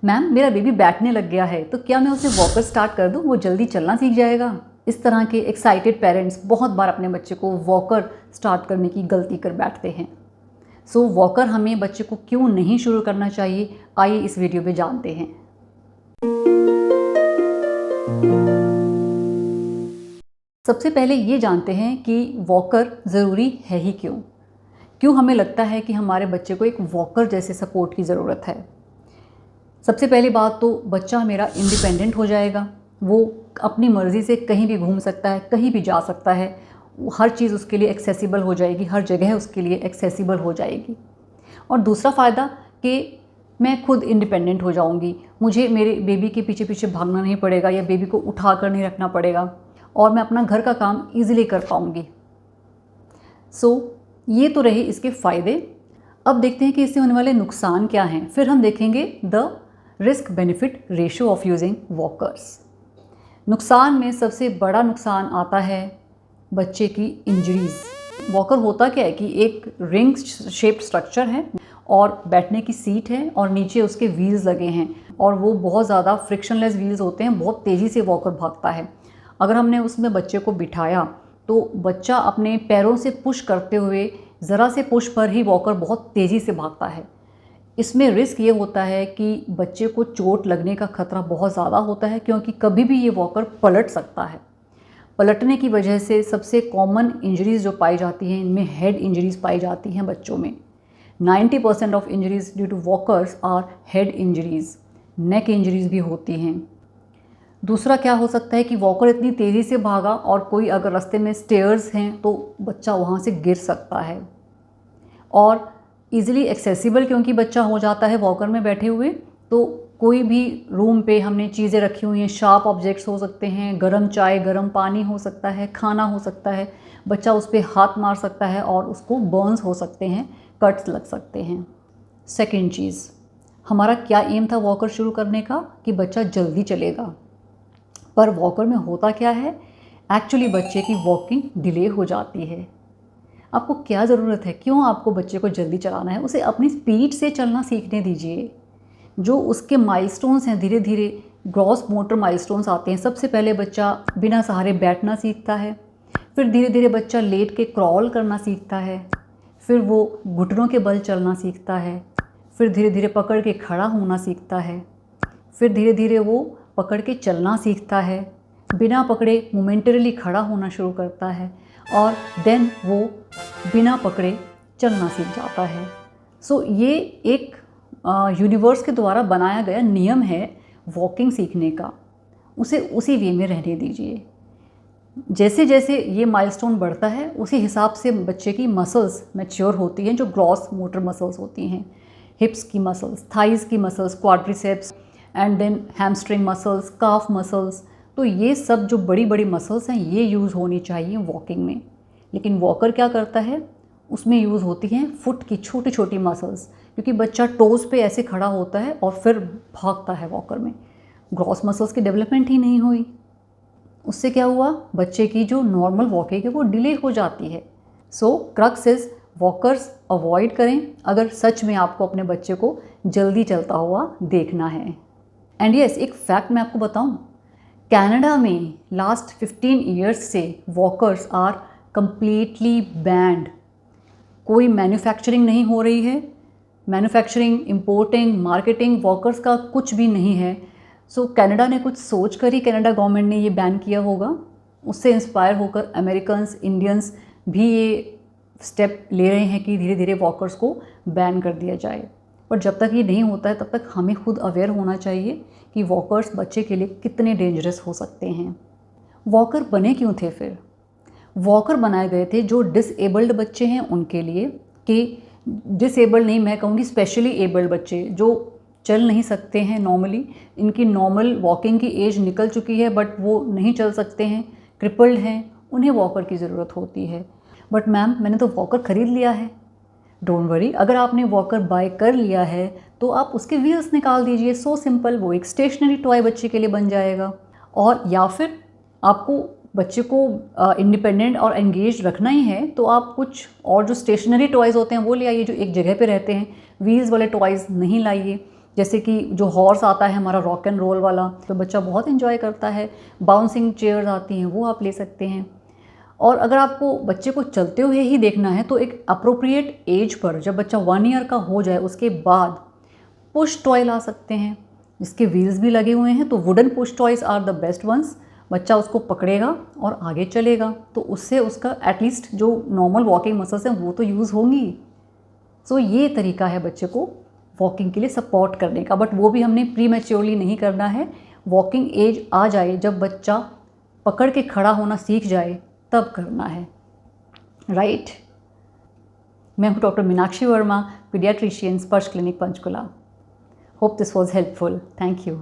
Ma'am मेरा baby बैठने लग गया है, तो क्या मैं उसे वॉकर स्टार्ट कर दूं, वो जल्दी चलना सीख जाएगा। इस तरह के एक्साइटेड पेरेंट्स बहुत बार अपने बच्चे को वॉकर स्टार्ट करने की गलती कर बैठते हैं। सो वॉकर हमें बच्चे को क्यों नहीं शुरू करना चाहिए, आइए इस वीडियो में जानते हैं। सबसे पहले ये जानते हैं कि वॉकर ज़रूरी है ही क्यों हमें लगता है कि हमारे बच्चे को एक वॉकर जैसे सपोर्ट की ज़रूरत है। सबसे पहली बात तो बच्चा मेरा इंडिपेंडेंट हो जाएगा, वो अपनी मर्ज़ी से कहीं भी घूम सकता है, कहीं भी जा सकता है, हर चीज़ उसके लिए एक्सेसिबल हो जाएगी, हर जगह उसके लिए एक्सेसिबल हो जाएगी। और दूसरा फ़ायदा कि मैं खुद इंडिपेंडेंट हो जाऊंगी, मुझे मेरे बेबी के पीछे पीछे भागना नहीं पड़ेगा या बेबी को उठा कर नहीं रखना पड़ेगा और मैं अपना घर का काम ईज़िली कर पाऊंगी। सो ये तो रहे इसके फ़ायदे। अब देखते हैं कि इससे होने वाले नुकसान क्या हैं, फिर हम देखेंगे the risk benefit ratio of using walkers. नुकसान में सबसे बड़ा नुकसान आता है बच्चे की इंजरीज़। वॉकर होता क्या है कि एक रिंग शेप्ड स्ट्रक्चर है और बैठने की सीट है और नीचे उसके व्हील्स लगे हैं और वो बहुत ज़्यादा फ्रिक्शनलेस व्हील्स होते हैं, बहुत तेज़ी से वॉकर भागता है। अगर हमने उसमें बच्चे को बिठाया तो बच्चा अपने पैरों से पुश करते हुए ज़रा से पुश पर ही वॉकर बहुत तेज़ी से भागता है। इसमें रिस्क ये होता है कि बच्चे को चोट लगने का खतरा बहुत ज़्यादा होता है, क्योंकि कभी भी ये वॉकर पलट सकता है। पलटने की वजह से सबसे कॉमन इंजरीज़ जो पाई जाती हैं, इनमें हेड इंजरीज़ पाई जाती हैं बच्चों में। 90% of injuries due to walkers are head injuries. Neck injuries भी होती हैं। दूसरा क्या हो सकता है कि वॉकर इतनी तेज़ी से भागा और कोई अगर रास्ते में स्टेयर्स हैं तो बच्चा वहाँ से गिर सकता है। और ईज़िली एक्सेसिबल क्योंकि बच्चा हो जाता है वॉकर में बैठे हुए, तो कोई भी रूम पे हमने चीज़ें रखी हुई हैं, शार्प ऑब्जेक्ट्स हो सकते हैं, गर्म चाय, गर्म पानी हो सकता है, खाना हो सकता है, बच्चा उस पर हाथ मार सकता है और उसको बर्न्स हो सकते हैं, कट्स लग सकते हैं। सेकेंड चीज़, हमारा क्या एम था वॉकर शुरू करने का कि बच्चा जल्दी चलेगा, पर वॉकर में होता क्या है, एक्चुअली बच्चे की वॉकिंग डिले हो जाती है। आपको क्या ज़रूरत है, क्यों आपको बच्चे को जल्दी चलाना है, उसे अपनी स्पीड से चलना सीखने दीजिए। जो उसके माइलस्टोन्स हैं, धीरे धीरे ग्रॉस मोटर माइलस्टोन्स आते हैं। सबसे पहले बच्चा बिना सहारे बैठना सीखता है, फिर धीरे धीरे बच्चा लेट के क्रॉल करना सीखता है, फिर वो घुटनों के बल चलना सीखता है, फिर धीरे धीरे पकड़ के खड़ा होना सीखता है, फिर धीरे धीरे वो पकड़ के चलना सीखता है, बिना पकड़े मोमेंटरीली खड़ा होना शुरू करता है और देन वो बिना पकड़े चलना सीख जाता है। सो ये एक यूनिवर्स के द्वारा बनाया गया नियम है वॉकिंग सीखने का, उसे उसी वे में रहने दीजिए। जैसे जैसे ये माइलस्टोन बढ़ता है उसी हिसाब से बच्चे की मसल्स मैच्योर होती हैं, जो ग्रॉस मोटर मसल्स होती हैं, हिप्स की मसल्स, थाइज़ की muscles, quadriceps and then hamstring muscles, calf muscles. तो ये सब जो बड़ी बड़ी मसल्स हैं ये यूज़ होनी चाहिए वॉकिंग में। लेकिन वॉकर क्या करता है, उसमें यूज़ होती हैं फुट की छोटी छोटी मसल्स, क्योंकि बच्चा टोज़ पे ऐसे खड़ा होता है और फिर भागता है वॉकर में। ग्रॉस मसल्स की डेवलपमेंट ही नहीं हुई, उससे क्या हुआ, बच्चे की जो नॉर्मल वॉकिंग है वो डिले हो जाती है। सो क्रक्स इज वॉकर्स अवॉइड करें अगर सच में आपको अपने बच्चे को जल्दी चलता हुआ देखना है। एंड यस, एक फैक्ट मैं आपको बताऊं, कनाडा में लास्ट 15 ईयर्स से वॉकर्स आर कंप्लीटली बैंड। कोई मैन्युफैक्चरिंग नहीं हो रही है, मैन्युफैक्चरिंग, इंपोर्टिंग, मार्केटिंग वॉकर्स का कुछ भी नहीं है। सो कनाडा ने कुछ सोच कर ही कनाडा गवर्नमेंट ने ये बैन किया होगा, उससे इंस्पायर होकर अमेरिकन्स, इंडियंस भी ये स्टेप ले रहे हैं कि धीरे धीरे वॉकर्स को बैन कर दिया जाए। पर जब तक ये नहीं होता है तब तक हमें खुद अवेयर होना चाहिए कि वॉकर्स बच्चे के लिए कितने डेंजरस हो सकते हैं। वॉकर बने क्यों थे फिर? वॉकर बनाए गए थे जो डिसेबल्ड बच्चे हैं उनके लिए, कि डिसेबल्ड नहीं, मैं कहूँगी स्पेशली एबल्ड बच्चे जो चल नहीं सकते हैं नॉर्मली, इनकी नॉर्मल वॉकिंग की एज निकल चुकी है बट वो नहीं चल सकते हैं, क्रिपल्ड हैं, उन्हें वॉकर की ज़रूरत होती है। बट मैम मैंने तो वॉकर ख़रीद लिया है। डोंट वरी, अगर आपने वॉकर बाय कर लिया है तो आप उसके व्हील्स निकाल दीजिए, सो सिंपल, वो एक स्टेशनरी टॉय बच्चे के लिए बन जाएगा। और या फिर आपको बच्चे को इंडिपेंडेंट और एंगेज रखना ही है तो आप कुछ और जो स्टेशनरी टॉयज़ होते हैं वो ले आइए जो एक जगह पे रहते हैं, व्हील्स वाले टॉयज़ नहीं लाइए। जैसे कि जो हॉर्स आता है हमारा रॉक एंड रोल वाला, तो बच्चा बहुत एंजॉय करता है। बाउंसिंग चेयर्स आती हैं, वो आप ले सकते हैं। और अगर आपको बच्चे को चलते हुए ही देखना है तो एक अप्रोप्रिएट एज पर, जब बच्चा 1 ईयर का हो जाए उसके बाद पुश टॉय ला सकते हैं, जिसके व्हील्स भी लगे हुए हैं। तो wooden push toys are the best ones. बच्चा उसको पकड़ेगा और आगे चलेगा, तो उससे उसका एटलीस्ट जो नॉर्मल वॉकिंग मसल्स हैं वो तो यूज़ होंगी। सो ये तरीका है बच्चे को वॉकिंग के लिए सपोर्ट करने का, बट वो भी हमने प्री मैच्योरली नहीं करना है। वॉकिंग एज आ जाए, जब बच्चा पकड़ के खड़ा होना सीख जाए, तब करना है, राइट। मैं हूँ डॉक्टर मीनाक्षी वर्मा, पीडियाट्रिशियन, स्पर्श clinic, Panchkula. Hope this was helpful. Thank you.